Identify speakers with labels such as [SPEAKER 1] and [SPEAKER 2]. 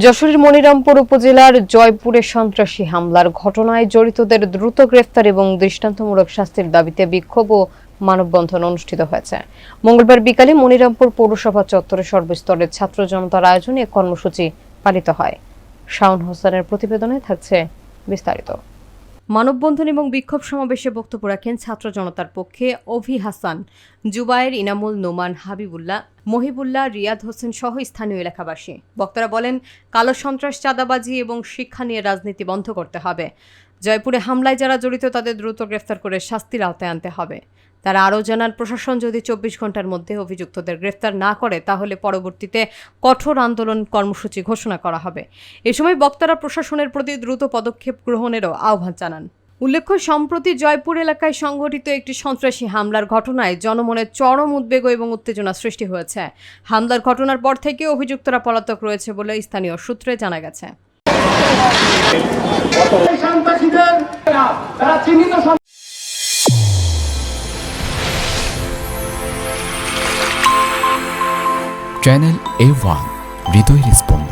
[SPEAKER 1] যশোরের মনিরামপুর উপজেলার জয়পুরে সন্ত্রাসী হামলার ঘটনায় জড়িতদের দ্রুত গ্রেফতার এবং দৃষ্টান্তমূলক শাস্তির দাবিতে বিক্ষোভ ও মানববন্ধন অনুষ্ঠিত হয়েছে। মঙ্গলবার বিকালে মনিরামপুর পৌরসভা চত্বরে সর্বস্তরের ছাত্র জনতার আয়োজনে এক কর্মসূচি পালিত হয়। শাওন হোসেনের প্রতিবেদনে থাকছে বিস্তারিত। মানববন্ধন এবং বিক্ষোভ সমাবেশে বক্তব্য রাখেন ছাত্র জনতার পক্ষে অভি হাসান, জুবায়ের, ইনামুল, নোমান, হাবিবুল্লাহ, মহিবুল্লাহ, রিয়াদ হোসেন সহ স্থানীয় এলাকাবাসী। বক্তারা বলেন, কালো সন্ত্রাস, চাঁদাবাজি এবং শিক্ষা নিয়ে রাজনীতি বন্ধ করতে হবে। জয়পুরে হামলায় যারা জড়িত তাদের দ্রুত গ্রেফতার করে শাস্তির আওতায় আনতে হবে। তারা আরও জানান, প্রশাসন যদি 24 ঘন্টার মধ্যে অভিযুক্তদের গ্রেফতার না করে তাহলে পরবর্তীতে কঠোর আন্দোলন কর্মসূচি ঘোষণা করা হবে। এ সময় বক্তারা প্রশাসনের প্রতি দ্রুত পদক্ষেপ গ্রহণেরও আহ্বান জানান। উল্লেখ্য, সম্প্রতি জয়পুর এলাকায় সংঘটিত একটি সন্ত্রাসী হামলার ঘটনায় জনমনে চরম উদ্বেগ এবং উত্তেজনা সৃষ্টি হয়েছে। হামলার ঘটনার পর থেকে অভিযুক্তরা পলাতক রয়েছে বলে স্থানীয় সূত্রে জানা গেছে।
[SPEAKER 2] চ্যানেল A1 হৃদয়ের স্পন্দন।